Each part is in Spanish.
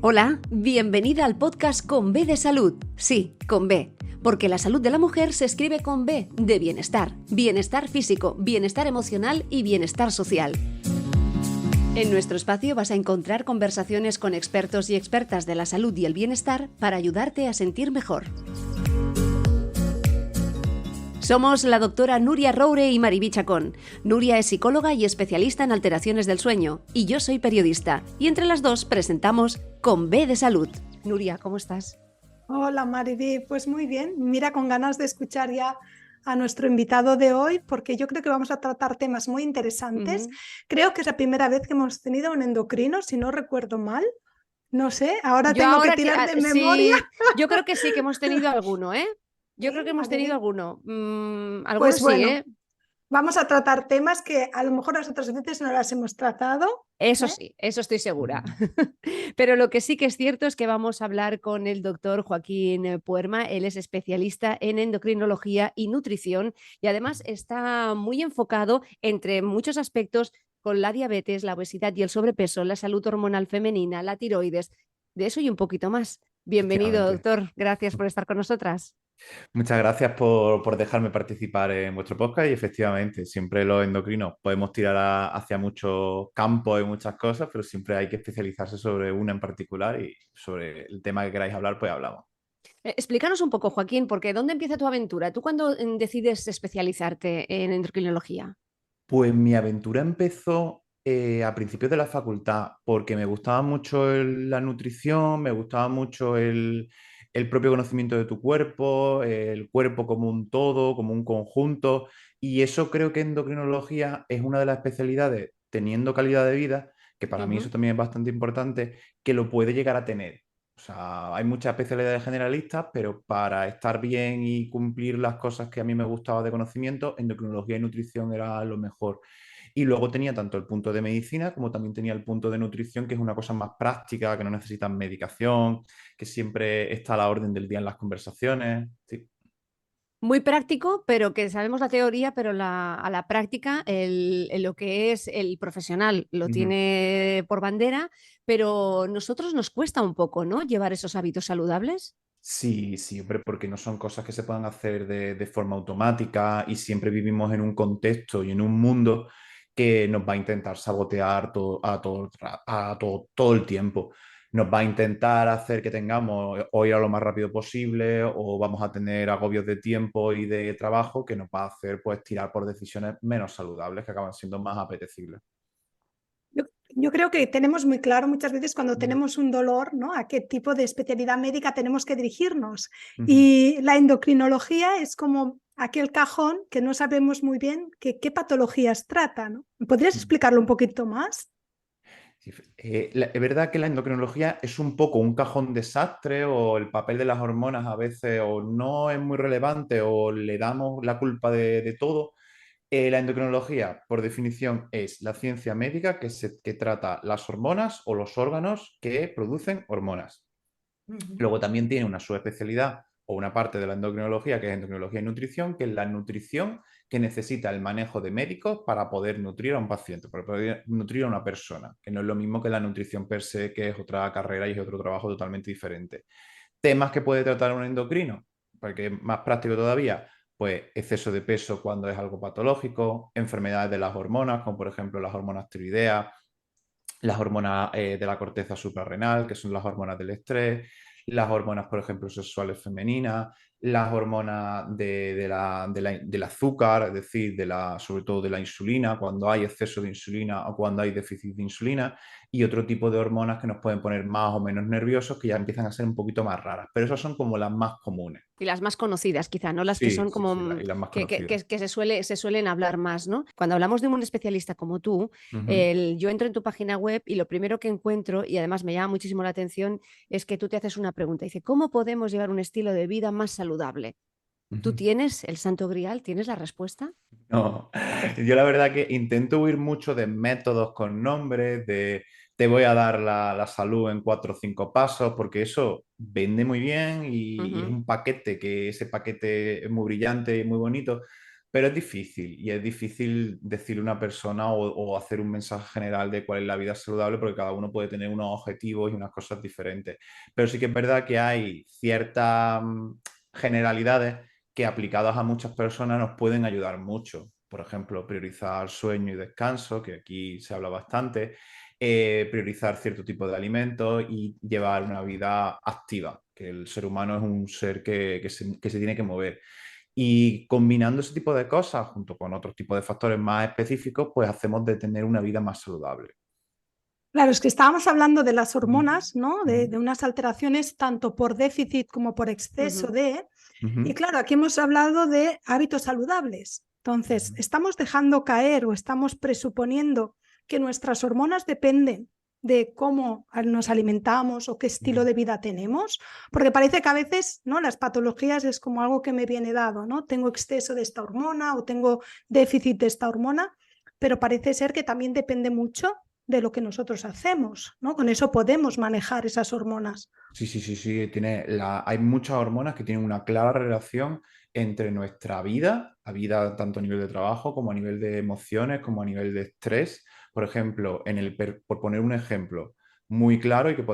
Hola, bienvenida al podcast con B de salud. Sí, con B, porque la salud de la mujer se escribe con B de bienestar. Bienestar físico, bienestar emocional y bienestar social. En nuestro espacio vas a encontrar conversaciones con expertos y expertas de la salud y el bienestar para ayudarte a sentir mejor. Somos la doctora Nuria Roure y Mariví Chacón. Nuria es psicóloga y especialista en alteraciones del sueño, y yo soy periodista, y entre las dos presentamos Con B de Salud. Nuria, ¿cómo estás? Hola Mariví, pues muy bien. Mira, con ganas de escuchar ya a nuestro invitado de hoy, porque yo creo que vamos a tratar temas muy interesantes. Creo que es la primera vez que hemos tenido un endocrino, si no recuerdo mal. No sé, ahora Yo tengo que ahora tirar de memoria. sí, yo creo que sí que hemos tenido alguno, ¿eh? Yo creo Sí, que hemos tenido Mariví. alguno. Algunos Pues sí, bueno, ¿eh? vamos a tratar temas que a lo mejor las otras veces no las hemos tratado. Eso ¿Eh? sí, eso estoy segura. Pero lo que sí que es cierto es que vamos a hablar con el doctor Joaquín Puerma. Él es especialista en endocrinología y nutrición y además está muy enfocado entre muchos aspectos con la diabetes, la obesidad y el sobrepeso, la salud hormonal femenina, la tiroides, de eso y un poquito más. Bienvenido, Efectivamente. doctor. Gracias por estar con nosotras. Muchas gracias por dejarme participar en vuestro podcast y efectivamente, siempre los endocrinos podemos tirar hacia muchos campos y muchas cosas, pero siempre hay que especializarse sobre una en particular y sobre el tema que queráis hablar, pues hablamos. Explícanos un poco, Joaquín, porque ¿dónde empieza tu aventura? ¿Tú cuándo decides especializarte en endocrinología? Pues mi aventura empezó a principios de la facultad porque me gustaba mucho la nutrición, me gustaba mucho el propio conocimiento de tu cuerpo, el cuerpo como un todo, como un conjunto, y eso creo que endocrinología es una de las especialidades, teniendo calidad de vida, que para mí eso Ujú. también es bastante importante, que lo puede llegar a tener. O sea, hay muchas especialidades generalistas, pero para estar bien y cumplir las cosas que a mí me gustaba de conocimiento, endocrinología y nutrición era lo mejor. Y luego tenía tanto el punto de medicina como también tenía el punto de nutrición, que es una cosa más práctica, que no necesitan medicación, que siempre está a la orden del día en las conversaciones. Sí. Muy práctico, pero que sabemos la teoría, pero a la práctica, lo que es el profesional lo Ujú. tiene por bandera, pero nosotros nos cuesta un poco, ¿no? Llevar esos hábitos saludables. Sí, sí, hombre, porque no son cosas que se puedan hacer de forma automática y siempre vivimos en un contexto y en un mundo que nos va a intentar sabotear todo el tiempo. Nos va a intentar hacer que tengamos o ir a lo más rápido posible o vamos a tener agobios de tiempo y de trabajo que nos va a hacer pues tirar por decisiones menos saludables que acaban siendo más apetecibles. Yo creo que tenemos muy claro muchas veces cuando Ujú, tenemos un dolor, ¿no? A qué tipo de especialidad médica tenemos que dirigirnos. ujú, Y la endocrinología es como aquel cajón que no sabemos muy bien qué patologías trata, ¿no? ¿Podrías ujú. explicarlo un poquito más? Sí, es verdad que la endocrinología es un poco un cajón desastre o el papel de las hormonas a veces o no es muy relevante o le damos la culpa de todo. La endocrinología, por definición, es la ciencia médica que trata las hormonas o los órganos que producen hormonas. Ujú. Luego también tiene una subespecialidad o una parte de la endocrinología que es endocrinología y nutrición, que es la nutrición que necesita el manejo de médicos para poder nutrir a un paciente, para poder nutrir a una persona, que no es lo mismo que la nutrición per se, que es otra carrera y es otro trabajo totalmente diferente. Temas que puede tratar un endocrino, porque es más práctico todavía, pues exceso de peso cuando es algo patológico, enfermedades de las hormonas, como por ejemplo las hormonas tiroideas, las hormonas de la corteza suprarrenal, que son las hormonas del estrés, las hormonas, por ejemplo, sexuales femeninas, las hormonas del azúcar, es decir, sobre todo de la insulina, cuando hay exceso de insulina o cuando hay déficit de insulina, y otro tipo de hormonas que nos pueden poner más o menos nerviosos, que ya empiezan a ser un poquito más raras, pero esas son como las más comunes. Y las más conocidas, quizá, ¿no? Las que Sí, son sí, como sí, y las más que, conocidas. se suelen hablar más, ¿no? Cuando hablamos de un especialista como tú, Ujú. yo entro en tu página web y lo primero que encuentro, y además me llama muchísimo la atención, es que tú te haces una pregunta. Dice, ¿cómo podemos llevar un estilo de vida más saludable? ¿Tú Ujú. tienes el santo grial? ¿Tienes la respuesta? No, yo la verdad que intento huir mucho de métodos con nombres, de te voy a dar la salud en 4 o 5 pasos, porque eso vende muy bien y es Ujú. un paquete, que ese paquete es muy brillante y muy bonito, Pero es difícil, y es difícil decirle a una persona o hacer un mensaje general de cuál es la vida saludable, porque cada uno puede tener unos objetivos y unas cosas diferentes. Pero sí que es verdad que hay ciertas generalidades que aplicadas a muchas personas nos pueden ayudar mucho. Por ejemplo, priorizar sueño y descanso, que aquí se habla bastante, priorizar cierto tipo de alimentos y llevar una vida activa, que el ser humano es un ser que se tiene que mover. Y combinando ese tipo de cosas junto con otros tipos de factores más específicos, pues hacemos de tener una vida más saludable. Claro, es que estábamos hablando de las Ujú, hormonas, ¿no? De unas alteraciones tanto por déficit como por exceso Ujú. de... Y ujú, claro, aquí hemos hablado de hábitos saludables. Entonces, ¿estamos dejando caer o estamos presuponiendo que nuestras hormonas dependen de cómo nos alimentamos o qué estilo ujú. de vida tenemos? Porque parece que a veces, ¿no? Las patologías es como algo que me viene dado, ¿no? Tengo exceso de esta hormona o tengo déficit de esta hormona, pero parece ser que también depende mucho de lo que nosotros hacemos, ¿no? Con eso podemos manejar esas hormonas. Sí, sí, sí, sí. Hay muchas hormonas que tienen una clara relación entre nuestra vida, la vida tanto a nivel de trabajo como a nivel de emociones, como a nivel de estrés. Por ejemplo, por poner un ejemplo muy claro y que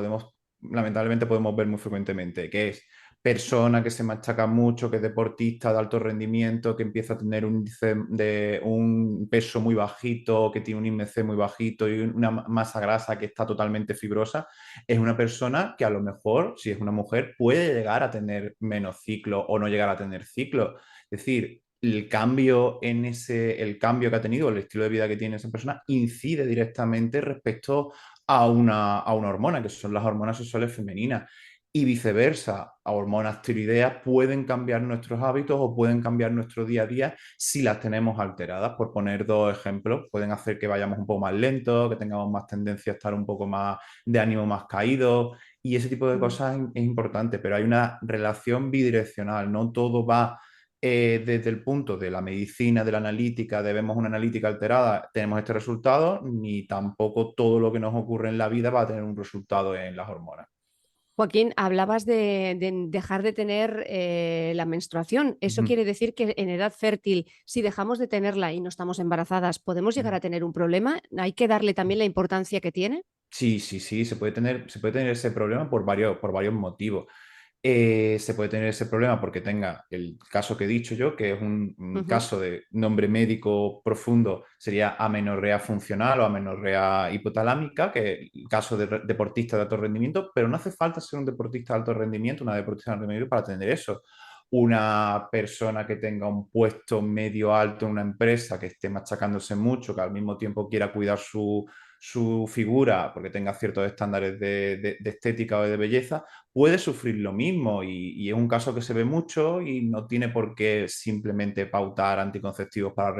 lamentablemente podemos ver muy frecuentemente, que es persona que se machaca mucho, que es deportista de alto rendimiento, que empieza a tener un índice de un peso muy bajito, que tiene un IMC muy bajito y una masa grasa que está totalmente fibrosa, es una persona que a lo mejor, si es una mujer, puede llegar a tener menos ciclo o no llegar a tener ciclo. Es decir, el cambio que ha tenido, el estilo de vida que tiene esa persona, incide directamente respecto a una hormona, que son las hormonas sexuales femeninas. Y viceversa, a hormonas tiroideas pueden cambiar nuestros hábitos o pueden cambiar nuestro día a día si las tenemos alteradas. Por poner dos ejemplos, pueden hacer que vayamos un poco más lentos, que tengamos más tendencia a estar un poco más de ánimo más caído, y ese tipo de cosas es importante, pero hay una relación bidireccional, no todo va desde el punto de la medicina, de la analítica, de vemos una analítica alterada, tenemos este resultado, ni tampoco todo lo que nos ocurre en la vida va a tener un resultado en las hormonas. Joaquín, hablabas de dejar de tener la menstruación. ¿Eso Ujú, quiere decir que en edad fértil, si dejamos de tenerla y no estamos embarazadas, podemos llegar ujú. a tener un problema? ¿Hay que darle también la importancia que tiene? Sí, sí, sí, se puede tener ese problema por varios motivos. Se puede tener ese problema porque tenga el caso que he dicho yo, que es un Ujú, caso de nombre médico profundo, sería amenorrea funcional o amenorrea hipotalámica, que es el caso de deportista de alto rendimiento, pero no hace falta ser un deportista de alto rendimiento, una deportista de alto rendimiento para tener eso. Una persona que tenga un puesto medio alto en una empresa, que esté machacándose mucho, que al mismo tiempo quiera cuidar su figura porque tenga ciertos estándares de estética o de belleza, puede sufrir lo mismo y es un caso que se ve mucho y no tiene por qué simplemente pautar anticonceptivos para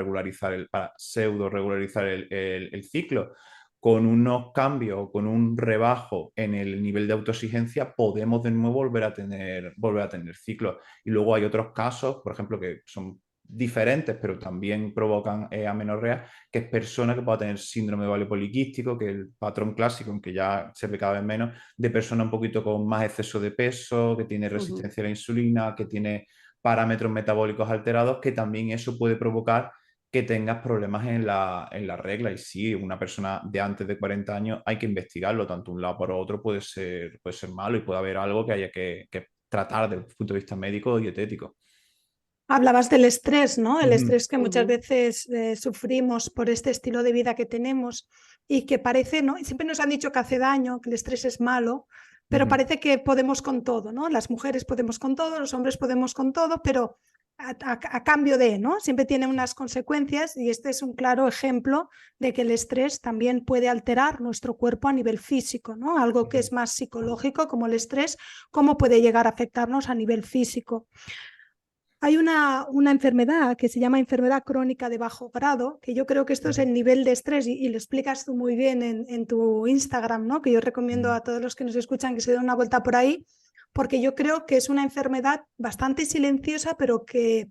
pseudo regularizar el ciclo. Con unos cambios, con un rebajo en el nivel de autoexigencia, podemos de nuevo volver a tener ciclos. Y luego hay otros casos, por ejemplo, que son diferentes, pero también provocan amenorrea, que es persona que pueda tener síndrome de ovario poliquístico, que es el patrón clásico, aunque ya se ve cada vez menos, de persona un poquito con más exceso de peso, que tiene ujú. resistencia a la insulina, que tiene parámetros metabólicos alterados, que también eso puede provocar que tengas problemas en la regla. Y sí, una persona de antes de 40 años hay que investigarlo, tanto un lado por otro puede ser malo y puede haber algo que haya que tratar desde el punto de vista médico o dietético. Hablabas del estrés, ¿no? El Ujú, estrés que muchas Ujú, veces sufrimos por este estilo de vida que tenemos y que parece, ¿no? Y siempre nos han dicho que hace daño, que el estrés es malo, pero ujú. parece que podemos con todo, ¿no? Las mujeres podemos con todo, los hombres podemos con todo, pero a cambio de, ¿no? Siempre tiene unas consecuencias y este es un claro ejemplo de que el estrés también puede alterar nuestro cuerpo a nivel físico, ¿no? Algo que Ujú. es más psicológico como el estrés, cómo puede llegar a afectarnos a nivel físico. Hay una enfermedad que se llama enfermedad crónica de bajo grado, que yo creo que esto es el nivel de estrés y lo explicas tú muy bien en tu Instagram, ¿no? Que yo recomiendo a todos los que nos escuchan que se den una vuelta por ahí, porque yo creo que es una enfermedad bastante silenciosa, pero que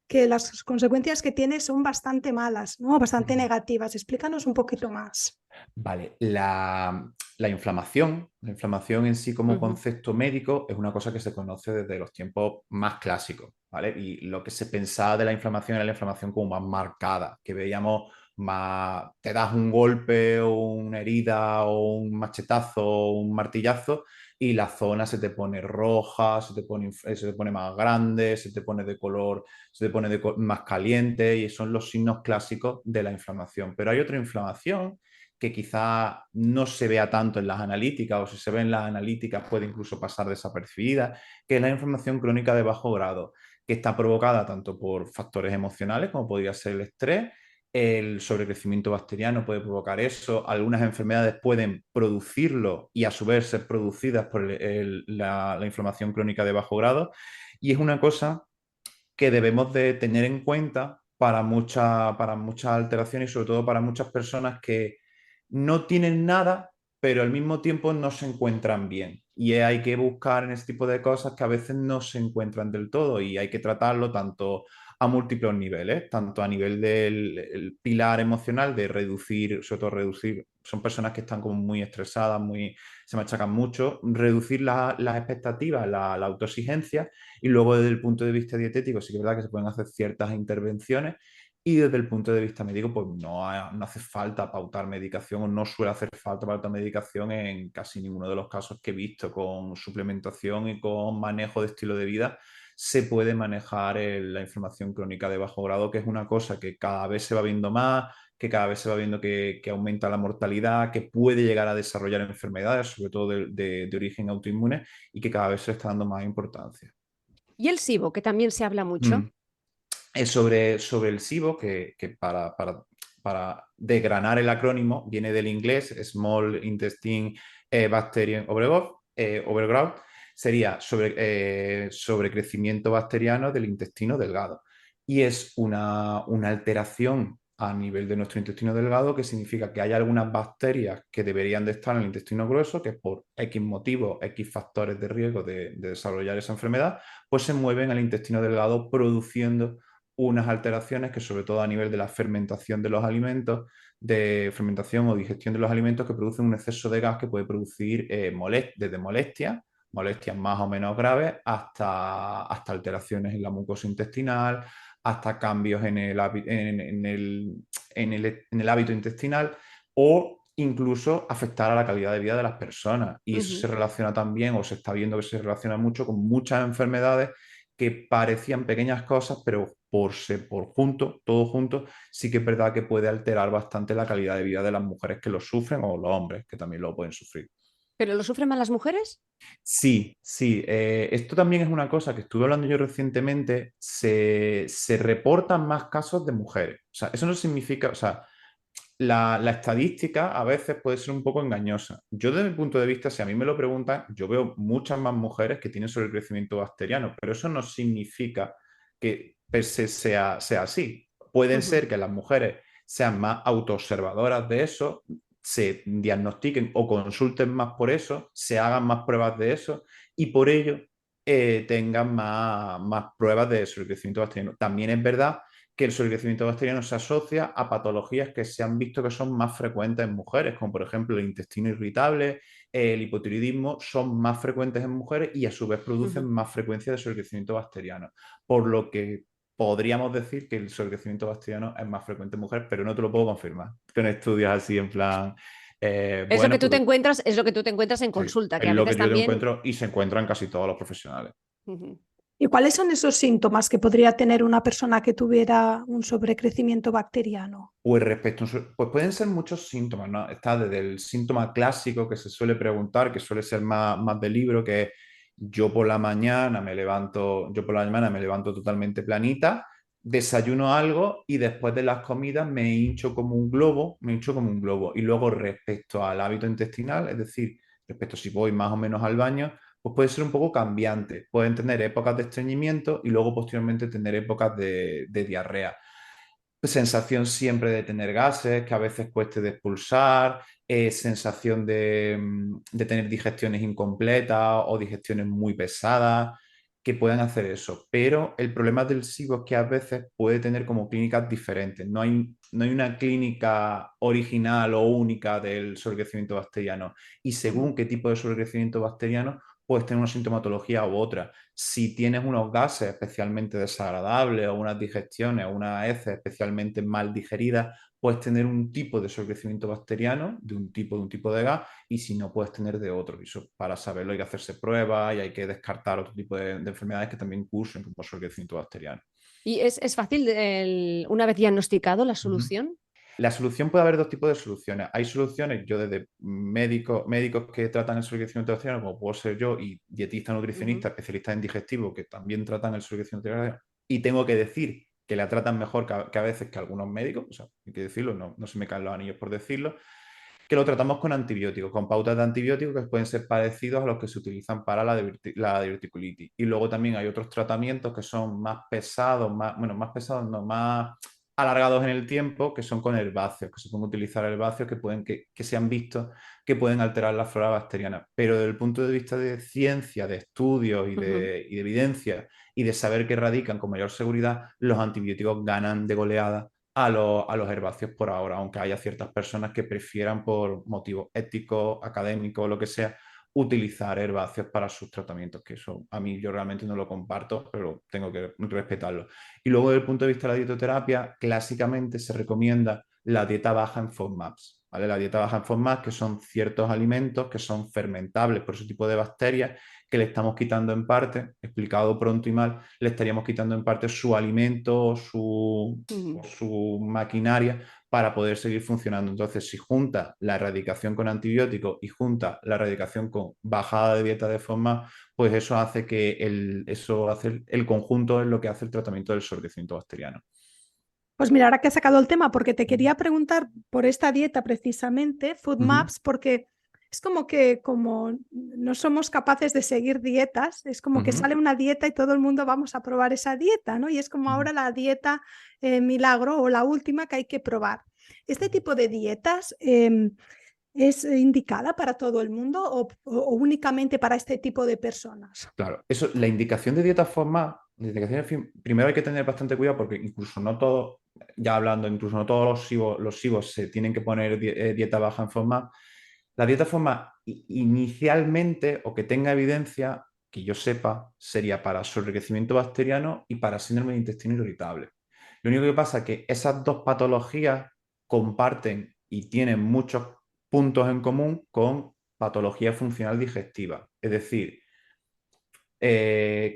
que las consecuencias que tiene son bastante malas, ¿no? Bastante negativas. Explícanos un poquito más. Vale, la inflamación en sí como concepto médico es una cosa que se conoce desde los tiempos más clásicos, ¿vale? Y lo que se pensaba de la inflamación era la inflamación como más marcada, que veíamos más, te das un golpe o una herida o un machetazo o un martillazo y la zona se te pone roja, se te pone más grande, se te pone de color, más caliente y son los signos clásicos de la inflamación. Pero hay otra inflamación que quizá no se vea tanto en las analíticas o si se ve en las analíticas puede incluso pasar desapercibida, que es la inflamación crónica de bajo grado, que está provocada tanto por factores emocionales como podría ser el estrés, el sobrecrecimiento bacteriano puede provocar eso, algunas enfermedades pueden producirlo y a su vez ser producidas por la inflamación crónica de bajo grado y es una cosa que debemos de tener en cuenta para muchas alteraciones y sobre todo para muchas personas que no tienen nada, pero al mismo tiempo no se encuentran bien. Y hay que buscar en este tipo de cosas que a veces no se encuentran del todo y hay que tratarlo tanto a múltiples niveles, tanto a nivel del pilar emocional de reducir, sobre todo reducir, son personas que están como muy estresadas, se machacan mucho, reducir las expectativas, la autoexigencia y luego desde el punto de vista dietético sí que es verdad que se pueden hacer ciertas intervenciones y desde el punto de vista médico, pues no hace falta pautar medicación o no suele hacer falta pautar medicación en casi ninguno de los casos que he visto. Con suplementación y con manejo de estilo de vida se puede manejar la inflamación crónica de bajo grado, que es una cosa que cada vez se va viendo más, que cada vez se va viendo que aumenta la mortalidad, que puede llegar a desarrollar enfermedades, sobre todo de origen autoinmune, y que cada vez se está dando más importancia. Y el SIBO, que también se habla mucho. Mm. Es sobre el SIBO, que para desgranar el acrónimo viene del inglés Small Intestine Bacterium Overgrowth, sería sobre crecimiento bacteriano del intestino delgado. Y es una alteración a nivel de nuestro intestino delgado que significa que hay algunas bacterias que deberían de estar en el intestino grueso, que por X motivos, X factores de riesgo de desarrollar esa enfermedad, pues se mueven al intestino delgado produciendo unas alteraciones que sobre todo a nivel de la fermentación de los alimentos, de fermentación o digestión de los alimentos que producen un exceso de gas que puede producir desde molestias más o menos graves, hasta alteraciones en la mucosa intestinal, hasta cambios en el hábito intestinal o incluso afectar a la calidad de vida de las personas. Y eso se relaciona también, o se está viendo que se relaciona mucho con muchas enfermedades que parecían pequeñas cosas, pero todo junto, sí que es verdad que puede alterar bastante la calidad de vida de las mujeres que lo sufren o los hombres que también lo pueden sufrir. ¿Pero lo sufren más las mujeres? Sí, sí. Esto también es una cosa que estuve hablando yo recientemente. Se reportan más casos de mujeres. O sea, eso no significa, o sea, la estadística a veces puede ser un poco engañosa. Yo desde mi punto de vista, si a mí me lo preguntan, yo veo muchas más mujeres que tienen sobrecrecimiento bacteriano, pero eso no significa que per se sea así. Pueden ser que las mujeres sean más autoobservadoras de eso, se diagnostiquen o consulten más por eso, se hagan más pruebas de eso y por ello tengan más pruebas de sobrecrecimiento bacteriano. También es verdad que el sobrecrecimiento bacteriano se asocia a patologías que se han visto que son más frecuentes en mujeres, como por ejemplo el intestino irritable, el hipotiroidismo, son más frecuentes en mujeres y a su vez producen más frecuencia de sobrecrecimiento bacteriano. Por lo que podríamos decir que el sobrecrecimiento bacteriano es más frecuente en mujeres, pero no te lo puedo confirmar con estudios así en plan... Es lo que tú te encuentras, es lo que tú te encuentras en sí, consulta, que es a lo que veces yo también. encuentro y se encuentran casi todos los profesionales. ¿Y cuáles son esos síntomas que podría tener una persona que tuviera un sobrecrecimiento bacteriano? Pues pues pueden ser muchos síntomas, ¿no? Está desde el síntoma clásico que se suele preguntar, que suele ser más de libro, que es yo por la mañana me levanto totalmente planita, desayuno algo y después de las comidas me hincho como un globo. Y luego respecto al hábito intestinal, es decir, respecto a si voy más o menos al baño, pues puede ser un poco cambiante. Pueden tener épocas de estreñimiento y luego posteriormente tener épocas de diarrea. Sensación siempre de tener gases, que a veces cueste de expulsar, sensación de tener digestiones incompletas o digestiones muy pesadas, que puedan hacer eso. Pero el problema del SIBO es que a veces puede tener como clínicas diferentes. No hay una clínica original o única del sobrecrecimiento bacteriano. Y según qué tipo de sobrecrecimiento bacteriano, puedes tener una sintomatología u otra. Si tienes unos gases especialmente desagradables o unas digestiones o unas heces especialmente mal digeridas, puedes tener un tipo de sobrecrecimiento bacteriano de un tipo de gas, y si no, puedes tener de otro. Y eso, para saberlo, hay que hacerse pruebas y hay que descartar otro tipo de enfermedades que también cursen por sobrecrecimiento bacteriano. ¿Y es fácil, una vez diagnosticado, la Ujú. solución? La solución puede haber dos tipos de soluciones. Hay soluciones, yo desde médicos que tratan el sobrecrecimiento bacteriano, como puedo ser yo, y dietista nutricionista, especialista en digestivo, que también tratan el sobrecrecimiento bacteriano, y tengo que decir que la tratan mejor que a veces que algunos médicos, o sea, hay que decirlo, no se me caen los anillos por decirlo, que lo tratamos con antibióticos, con pautas de antibióticos que pueden ser parecidos a los que se utilizan para la diverticulitis. Y luego también hay otros tratamientos que son más pesados, más pesados, no, más alargados en el tiempo, que son con herbáceos, que se pueden utilizar herbáceos que se han visto que pueden alterar la flora bacteriana. Pero desde el punto de vista de ciencia, de estudios y de evidencia y de saber que radican con mayor seguridad, los antibióticos ganan de goleada a los herbáceos por ahora, aunque haya ciertas personas que prefieran por motivos éticos, académicos o lo que sea, utilizar herbáceos para sus tratamientos, que eso a mí yo realmente no lo comparto, pero tengo que respetarlo. Y luego desde el punto de vista de la dietoterapia, clásicamente se recomienda la dieta baja en FODMAPs, ¿vale? La dieta baja en FODMAPs, que son ciertos alimentos que son fermentables por ese tipo de bacterias, que le estamos quitando en parte, explicado pronto y mal, le estaríamos quitando en parte su alimento, su maquinaria para poder seguir funcionando. Entonces, si junta la erradicación con antibióticos y junta la erradicación con bajada de dieta de forma, pues eso hace que el conjunto es lo que hace el tratamiento del sobrecrecimiento bacteriano. Pues mira, ahora que has sacado el tema, porque te Ujú. quería preguntar por esta dieta precisamente, Food Ujú. Maps, porque es como que como no somos capaces de seguir dietas, es como que Ujú. sale una dieta y todo el mundo vamos a probar esa dieta, ¿no? Y es como Ujú. ahora la dieta milagro o la última que hay que probar. ¿Este tipo de dietas es indicada para todo el mundo o únicamente para este tipo de personas? Claro, eso, la indicación de dieta formal, primero hay que tener bastante cuidado porque incluso no todos, ya hablando, incluso no todos los SIBOs se tienen que poner dieta baja en formal. La dieta formal inicialmente, o que tenga evidencia, que yo sepa, sería para sobrecrecimiento bacteriano y para síndrome de intestino irritable. Lo único que pasa es que esas dos patologías comparten y tienen muchos puntos en común con patología funcional digestiva. Es decir,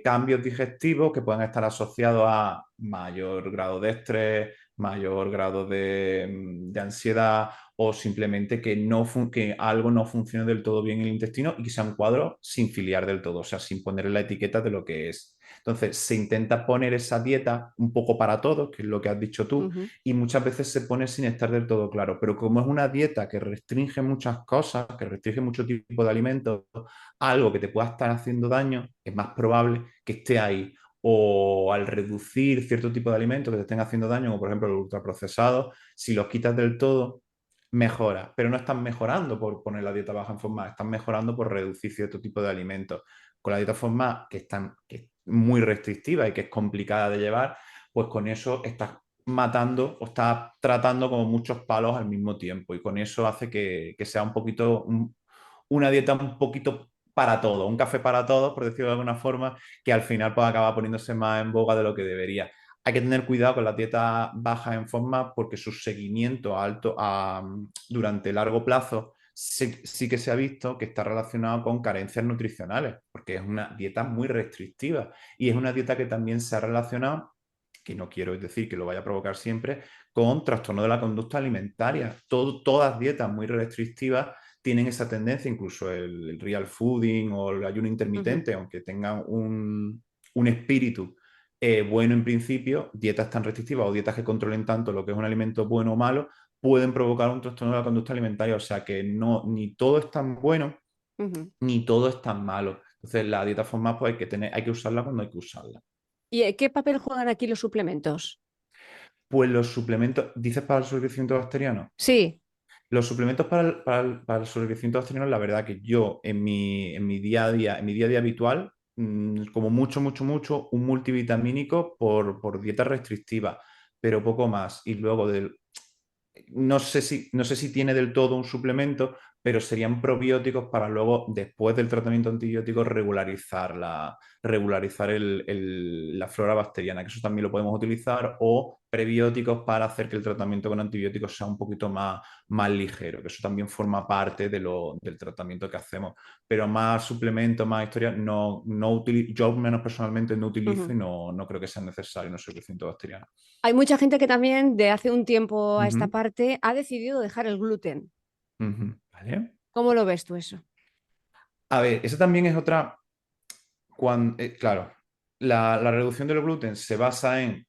cambios digestivos que pueden estar asociados a mayor grado de estrés, mayor grado de ansiedad, o simplemente que algo no funcione del todo bien en el intestino y que sea un cuadro sin filiar del todo, o sea, sin ponerle la etiqueta de lo que es. Entonces, se intenta poner esa dieta un poco para todos, que es lo que has dicho tú, Ujú. y muchas veces se pone sin estar del todo claro. Pero como es una dieta que restringe muchas cosas, que restringe mucho tipo de alimentos, algo que te pueda estar haciendo daño, es más probable que esté ahí. O al reducir cierto tipo de alimentos que te estén haciendo daño, como por ejemplo los ultraprocesados, si los quitas del todo, mejora. Pero no están mejorando por poner la dieta baja en forma, están mejorando por reducir cierto tipo de alimentos. Con la dieta forma que es muy restrictiva y que es complicada de llevar, pues con eso estás matando o estás tratando como muchos palos al mismo tiempo, y con eso hace que sea un poquito una dieta un poquito para todo, un café para todos, por decirlo de alguna forma, que al final pues acaba poniéndose más en boga de lo que debería. Hay que tener cuidado con la dieta baja en forma porque su seguimiento durante largo plazo sí que se ha visto que está relacionado con carencias nutricionales, porque es una dieta muy restrictiva y es una dieta que también se ha relacionado, que no quiero decir que lo vaya a provocar siempre, con trastorno de la conducta alimentaria. Todas dietas muy restrictivas tienen esa tendencia, incluso el real fooding o el ayuno Ujú. intermitente, aunque tengan un espíritu bueno en principio, dietas tan restrictivas o dietas que controlen tanto lo que es un alimento bueno o malo, pueden provocar un trastorno de la conducta alimentaria. O sea que no, ni todo es tan bueno, Ujú. ni todo es tan malo. Entonces la dieta formal pues hay que usarla cuando hay que usarla. ¿Y qué papel juegan aquí los suplementos? Pues los suplementos, ¿dices para el sobrecrecimiento bacteriano? Sí. Los suplementos para el sobrecrecimiento bacteriano, la verdad que yo en mi día a día habitual, como mucho, un multivitamínico por dieta restrictiva, pero poco más. Y luego no sé si tiene del todo un suplemento, pero serían probióticos para luego, después del tratamiento antibiótico, regularizar la flora bacteriana, que eso también lo podemos utilizar, o prebióticos para hacer que el tratamiento con antibióticos sea un poquito más ligero, que eso también forma parte del tratamiento que hacemos. Pero más suplementos, más historias, yo menos personalmente no utilizo y no creo que sea necesario, no soy crecimiento bacteriano. Hay mucha gente que también de hace un tiempo a esta Ujú, parte ha decidido dejar el gluten. ujú, ¿vale? ¿Cómo lo ves tú eso? A ver, esa también es otra. Claro, la reducción del gluten se basa en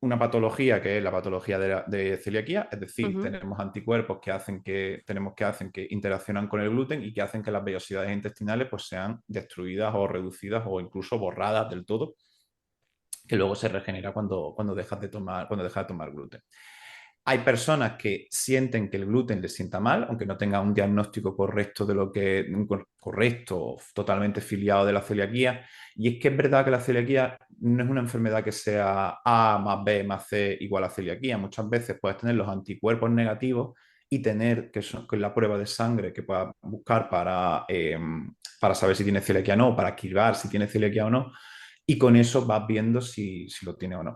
una patología que es la patología de celiaquía, es decir, Ujú. tenemos anticuerpos que interaccionan con el gluten y que hacen que las vellosidades intestinales pues, sean destruidas o reducidas o incluso borradas del todo, que luego se regenera cuando dejas de tomar gluten. Hay personas que sienten que el gluten les sienta mal, aunque no tengan un diagnóstico correcto correcto, totalmente filiado de la celiaquía. Y es que es verdad que la celiaquía no es una enfermedad que sea A más B más C igual a celiaquía. Muchas veces puedes tener los anticuerpos negativos y tener, que es la prueba de sangre que puedas buscar para saber si tienes celiaquía o no, para esquivar si tienes celiaquía o no, y con eso vas viendo si lo tiene o no.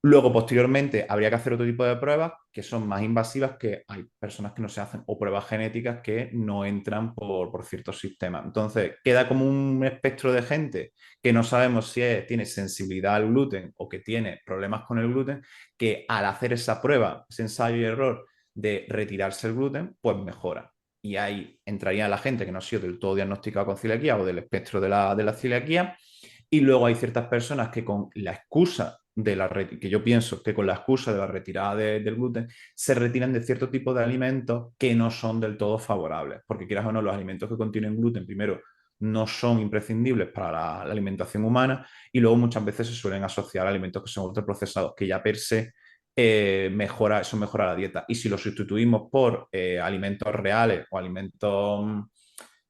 Luego, posteriormente, habría que hacer otro tipo de pruebas que son más invasivas, que hay personas que no se hacen, o pruebas genéticas que no entran por ciertos sistemas. Entonces, queda como un espectro de gente que no sabemos si tiene sensibilidad al gluten o que tiene problemas con el gluten, que al hacer esa prueba, ese ensayo y error de retirarse el gluten, pues mejora. Y ahí entraría la gente que no ha sido del todo diagnosticada con celiaquía o del espectro de la celiaquía. Y luego hay ciertas personas que con la excusa que yo pienso que con la excusa de la retirada del gluten se retiran de cierto tipo de alimentos que no son del todo favorables, porque quieras o no, los alimentos que contienen gluten, primero, no son imprescindibles para la alimentación humana y luego muchas veces se suelen asociar a alimentos que son ultraprocesados, que ya per se eso mejora la dieta. Y si lo sustituimos por alimentos reales o alimentos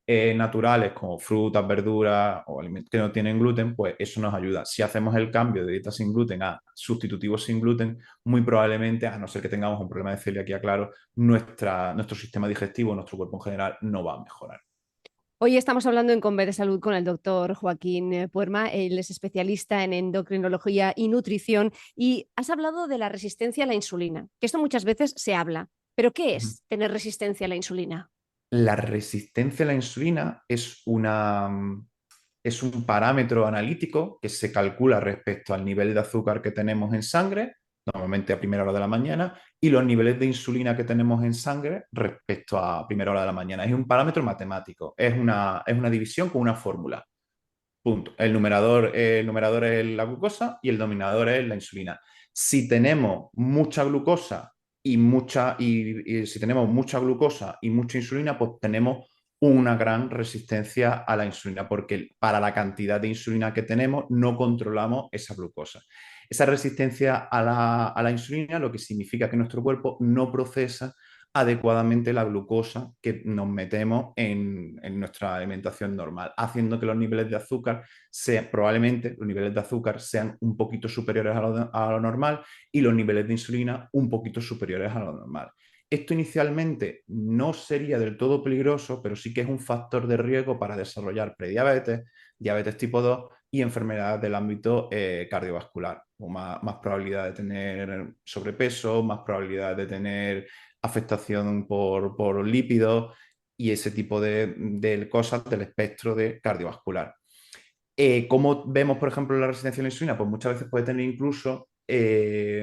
naturales como frutas, verduras o alimentos que no tienen gluten, pues eso nos ayuda. Si hacemos el cambio de dieta sin gluten a sustitutivos sin gluten, muy probablemente, a no ser que tengamos un problema de celiaquía claro, nuestro sistema digestivo, nuestro cuerpo en general, no va a mejorar. Hoy estamos hablando en Conve de Salud con el doctor Joaquín Puerma. Él es especialista en endocrinología y nutrición y has hablado de la resistencia a la insulina, que esto muchas veces se habla. ¿Pero qué es tener resistencia a la insulina? La resistencia a la insulina es un parámetro analítico que se calcula respecto al nivel de azúcar que tenemos en sangre, normalmente a primera hora de la mañana, y los niveles de insulina que tenemos en sangre respecto a primera hora de la mañana. Es un parámetro matemático, es una división con una fórmula. Punto. El numerador es la glucosa y el denominador es la insulina. Si tenemos mucha glucosa y si tenemos mucha glucosa y mucha insulina, pues tenemos una gran resistencia a la insulina, porque para la cantidad de insulina que tenemos no controlamos esa glucosa. Esa resistencia a la insulina lo que significa que nuestro cuerpo no procesa adecuadamente la glucosa que nos metemos en nuestra alimentación normal, haciendo que los niveles de azúcar probablemente los niveles de azúcar sean un poquito superiores a lo normal y los niveles de insulina un poquito superiores a lo normal. Esto inicialmente no sería del todo peligroso, pero sí que es un factor de riesgo para desarrollar prediabetes, diabetes tipo 2 y enfermedades del ámbito cardiovascular, o más probabilidad de tener sobrepeso, más probabilidad de tener afectación por lípidos y ese tipo de cosas del espectro de cardiovascular. ¿Cómo vemos, por ejemplo, la resistencia a la insulina? Pues muchas veces puede tener incluso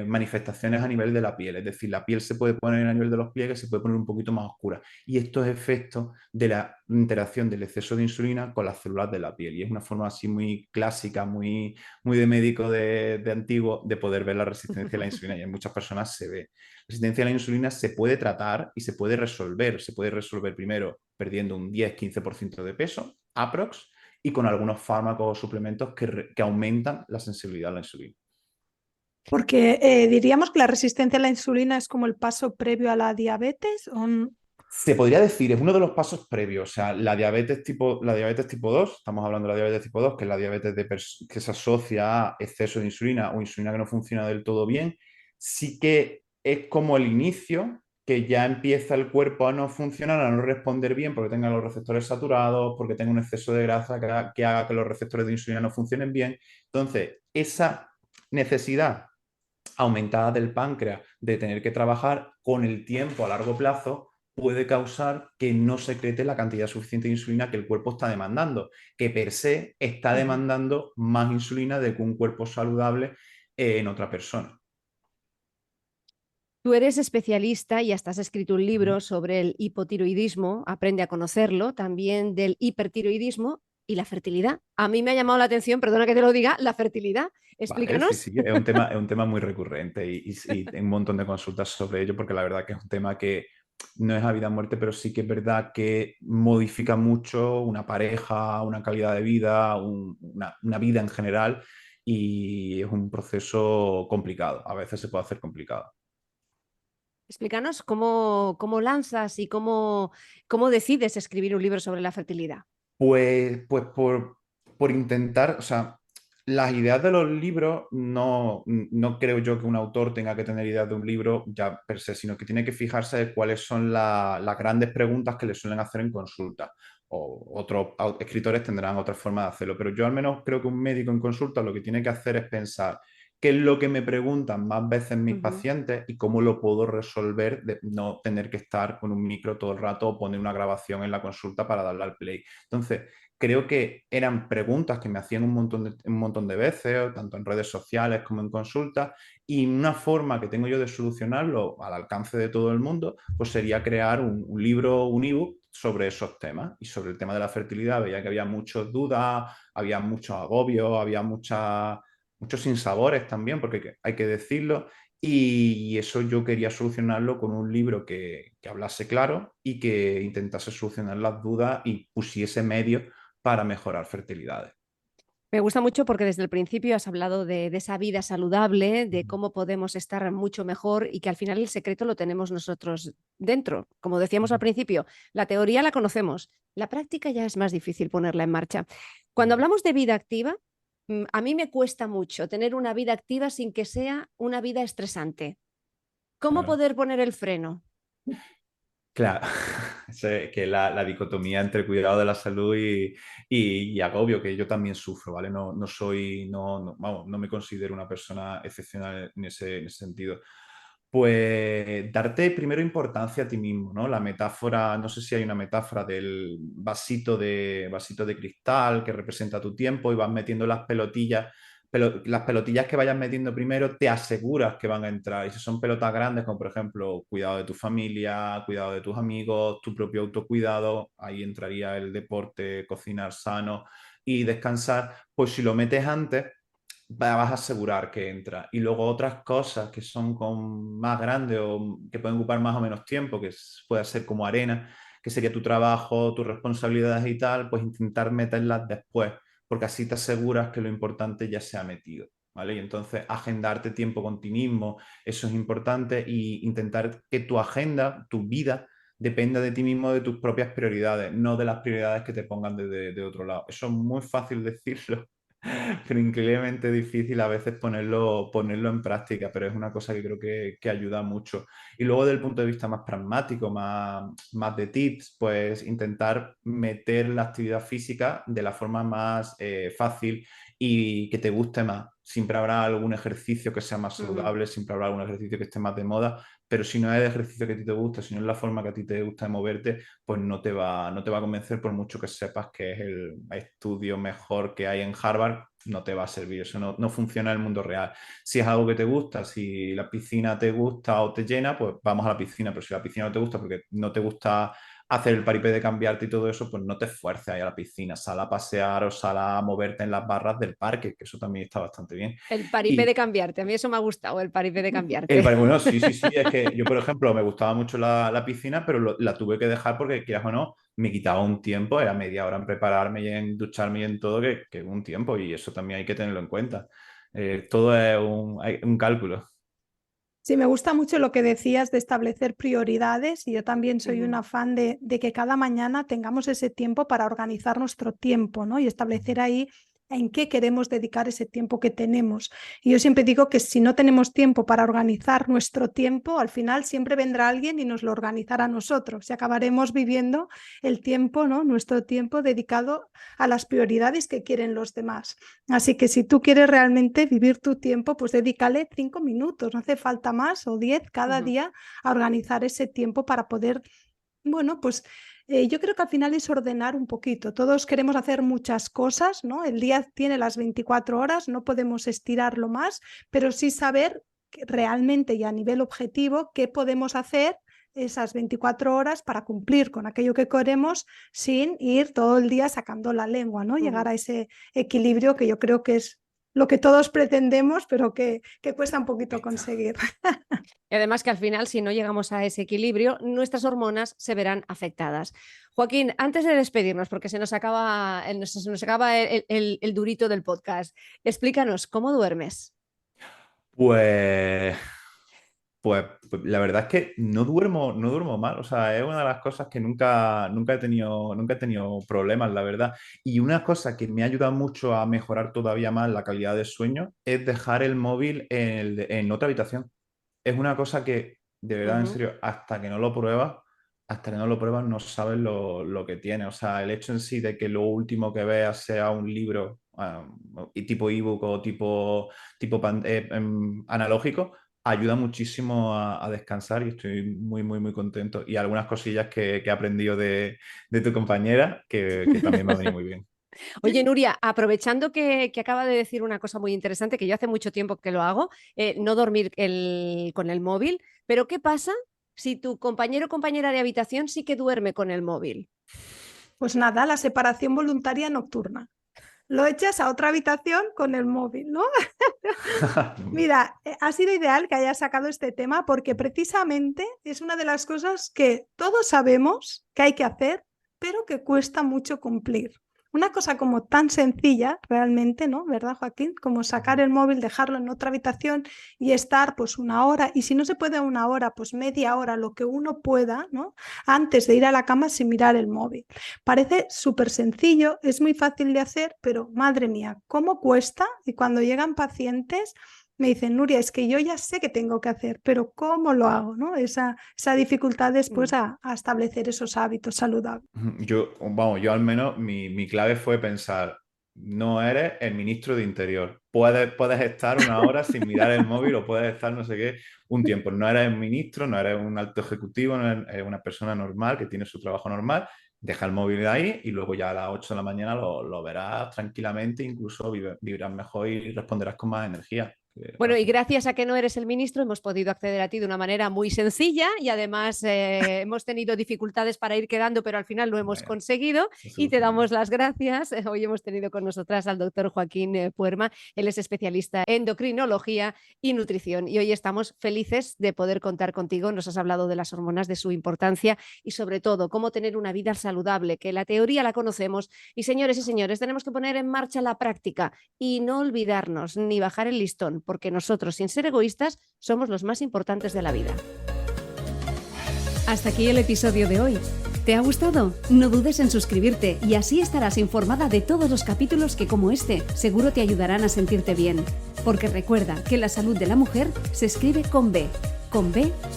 manifestaciones a nivel de la piel, es decir, la piel se puede poner a nivel de los pliegues, se puede poner un poquito más oscura. Y esto es efecto de la interacción del exceso de insulina con las células de la piel. Y es una forma así muy clásica, muy, muy de médico de antiguo, de poder ver la resistencia a la insulina. Y en muchas personas se ve. La resistencia a la insulina se puede tratar y se puede resolver. Se puede resolver primero perdiendo un 10-15% de peso, aprox, y con algunos fármacos o suplementos que aumentan la sensibilidad a la insulina. Porque diríamos que la resistencia a la insulina es como el paso previo a la diabetes. Se podría decir, es uno de los pasos previos. O sea, la diabetes tipo 2, estamos hablando de la diabetes tipo 2, que es la diabetes que se asocia a exceso de insulina o insulina que no funciona del todo bien, sí que es como el inicio, que ya empieza el cuerpo a no funcionar, a no responder bien porque tenga los receptores saturados, porque tenga un exceso de grasa que haga que los receptores de insulina no funcionen bien. Entonces, esa necesidad aumentada del páncreas de tener que trabajar con el tiempo a largo plazo puede causar que no secrete la cantidad suficiente de insulina que el cuerpo está demandando, que per se está demandando más insulina de que un cuerpo saludable en otra persona. Tú eres especialista y hasta has escrito un libro sobre el hipotiroidismo, aprende a conocerlo, también del hipertiroidismo y la fertilidad. A mí me ha llamado la atención, perdona que te lo diga, la fertilidad. Vale, sí, Explícanos. sí, es un tema muy recurrente y tengo un montón de consultas sobre ello porque la verdad que es un tema que no es a vida o muerte, pero sí que es verdad que modifica mucho una pareja, una calidad de vida, una vida en general y es un proceso complicado. A veces se puede hacer complicado. Explícanos cómo lanzas y cómo decides escribir un libro sobre la fertilidad. Pues por intentar, o sea, las ideas de los libros no creo yo que un autor tenga que tener ideas de un libro ya per se, sino que tiene que fijarse de cuáles son las grandes preguntas que le suelen hacer en consulta. O otros escritores tendrán otra forma de hacerlo, pero yo al menos creo que un médico en consulta lo que tiene que hacer es pensar qué es lo que me preguntan más veces mis pacientes y cómo lo puedo resolver de no tener que estar con un micro todo el rato o poner una grabación en la consulta para darle al play. Entonces, creo que eran preguntas que me hacían un montón de veces, tanto en redes sociales como en consultas, y una forma que tengo yo de solucionarlo al alcance de todo el mundo, pues sería crear un libro, un ebook sobre esos temas y sobre el tema de la fertilidad. Veía que había muchas dudas, había muchos agobios, había muchos sinsabores también, porque hay que decirlo, y eso yo quería solucionarlo con un libro que hablase claro y que intentase solucionar las dudas y pusiese medios para mejorar fertilidades. Me gusta mucho porque desde el principio has hablado de esa vida saludable, de cómo podemos estar mucho mejor y que al final el secreto lo tenemos nosotros dentro. Como decíamos al principio, la teoría la conocemos, la práctica ya es más difícil ponerla en marcha. Cuando hablamos de vida activa, a mí me cuesta mucho tener una vida activa sin que sea una vida estresante. ¿Cómo Claro. poder poner el freno? Claro, que la dicotomía entre cuidado de la salud y agobio, que yo también sufro, ¿vale? No soy, vamos, no me considero una persona excepcional en ese sentido. Pues darte primero importancia a ti mismo, ¿no? La metáfora, no sé si hay una metáfora del vasito de cristal que representa tu tiempo y vas metiendo las pelotillas, pero las pelotillas que vayas metiendo primero te aseguras que van a entrar. Y si son pelotas grandes, como por ejemplo cuidado de tu familia, cuidado de tus amigos, tu propio autocuidado, ahí entraría el deporte, cocinar sano y descansar, pues si lo metes antes vas a asegurar que entra. Y luego otras cosas que son más grandes o que pueden ocupar más o menos tiempo, que puede ser como arena, que sería tu trabajo, tus responsabilidades y tal, pues intentar meterlas después, porque así te aseguras que lo importante ya se ha metido. ¿Vale? Y entonces agendarte tiempo con ti mismo, eso es importante, y intentar que tu agenda, tu vida, dependa de ti mismo, de tus propias prioridades, no de las prioridades que te pongan de otro lado. Eso es muy fácil decirlo, pero increíblemente difícil a veces ponerlo en práctica, pero es una cosa que creo que ayuda mucho. Y luego, desde el punto de vista más pragmático, más de tips, pues intentar meter la actividad física de la forma más fácil y que te guste más. Siempre habrá algún ejercicio que sea más saludable, siempre habrá algún ejercicio que esté más de moda, pero si no es el ejercicio que a ti te gusta, si no es la forma que a ti te gusta de moverte, pues no te va a convencer por mucho que sepas que es el estudio mejor que hay en Harvard, no te va a servir. Eso no funciona en el mundo real. Si es algo que te gusta, si la piscina te gusta o te llena, pues vamos a la piscina, pero si la piscina no te gusta porque no te gusta hacer el paripé de cambiarte y todo eso, pues no te esfuerces a ir a la piscina, sal a pasear o sal a moverte en las barras del parque, que eso también está bastante bien. El paripé Y de cambiarte, a mí eso me ha gustado, el paripé de cambiarte. bueno, sí, sí, sí, es que yo, por ejemplo, me gustaba mucho la piscina, pero la tuve que dejar porque, quieras o no, me quitaba un tiempo, era media hora en prepararme y en ducharme y en todo, que un tiempo, y eso también hay que tenerlo en cuenta. Todo es un cálculo. Sí, me gusta mucho lo que decías de establecer prioridades y yo también soy una fan de que cada mañana tengamos ese tiempo para organizar nuestro tiempo, ¿no? Y establecer ahí en qué queremos dedicar ese tiempo que tenemos. Y yo siempre digo que si no tenemos tiempo para organizar nuestro tiempo, al final siempre vendrá alguien y nos lo organizará a nosotros y acabaremos viviendo el tiempo, ¿no? Nuestro tiempo dedicado a las prioridades que quieren los demás. Así que si tú quieres realmente vivir tu tiempo, pues dedícale 5 minutos, no hace falta más, o 10 cada día a organizar ese tiempo para poder, bueno, pues yo creo que al final es ordenar un poquito. Todos queremos hacer muchas cosas, ¿no? El día tiene las 24 horas, no podemos estirarlo más, pero sí saber realmente y a nivel objetivo qué podemos hacer esas 24 horas para cumplir con aquello que queremos sin ir todo el día sacando la lengua, ¿no? Llegar a ese equilibrio que yo creo que es lo que todos pretendemos, pero que cuesta un poquito conseguir. Y además que al final, si no llegamos a ese equilibrio, nuestras hormonas se verán afectadas. Joaquín, antes de despedirnos, porque se nos acaba el durito del podcast, explícanos, ¿cómo duermes? Pues, pues la verdad es que no duermo mal. O sea, es una de las cosas que nunca he tenido problemas, la verdad. Y una cosa que me ha ayudado mucho a mejorar todavía más la calidad de sueño es dejar el móvil en otra habitación. Es una cosa que, de verdad, en serio, hasta que no lo pruebas no sabes lo que tiene. O sea, el hecho en sí de que lo último que veas sea un libro y tipo ebook o tipo analógico, ayuda muchísimo a descansar y estoy muy, muy, muy contento. Y algunas cosillas que he aprendido de tu compañera que también me ha venido muy bien. Oye, Nuria, aprovechando que acaba de decir una cosa muy interesante, que yo hace mucho tiempo que lo hago, no dormir con el móvil, pero ¿qué pasa si tu compañero o compañera de habitación sí que duerme con el móvil? Pues nada, la separación voluntaria nocturna. Lo echas a otra habitación con el móvil, ¿no? Mira, ha sido ideal que hayas sacado este tema porque precisamente es una de las cosas que todos sabemos que hay que hacer, pero que cuesta mucho cumplir. Una cosa como tan sencilla realmente, ¿no? ¿Verdad, Joaquín? Como sacar el móvil, dejarlo en otra habitación y estar pues una hora, y si no se puede una hora, pues media hora, lo que uno pueda, ¿no? Antes de ir a la cama sin mirar el móvil. Parece súper sencillo, es muy fácil de hacer, pero madre mía, ¿cómo cuesta? Y cuando llegan pacientes me dicen, Nuria, es que yo ya sé que tengo que hacer, pero ¿cómo lo hago? ¿No? Esa dificultad después a establecer esos hábitos saludables. Yo al menos mi clave fue pensar, no eres el ministro de Interior. Puedes estar una hora sin mirar el móvil o puedes estar no sé qué un tiempo. No eres el ministro, no eres un alto ejecutivo, no eres una persona normal que tiene su trabajo normal. Deja el móvil ahí y luego ya a las 8 de la mañana lo verás tranquilamente, incluso vivirás mejor y responderás con más energía. Bueno, y gracias a que no eres el ministro, hemos podido acceder a ti de una manera muy sencilla y además hemos tenido dificultades para ir quedando, pero al final lo hemos conseguido y te damos las gracias. Hoy hemos tenido con nosotras al doctor Joaquín Puerma. Él es especialista en endocrinología y nutrición y hoy estamos felices de poder contar contigo. Nos has hablado de las hormonas, de su importancia y sobre todo cómo tener una vida saludable, que la teoría la conocemos y señores y señores, tenemos que poner en marcha la práctica y no olvidarnos ni bajar el listón, porque nosotros, sin ser egoístas, somos los más importantes de la vida. Hasta aquí el episodio de hoy. ¿Te ha gustado? No dudes en suscribirte y así estarás informada de todos los capítulos que, como este, seguro te ayudarán a sentirte bien. Porque recuerda que la salud de la mujer se escribe con B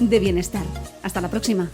de bienestar. Hasta la próxima.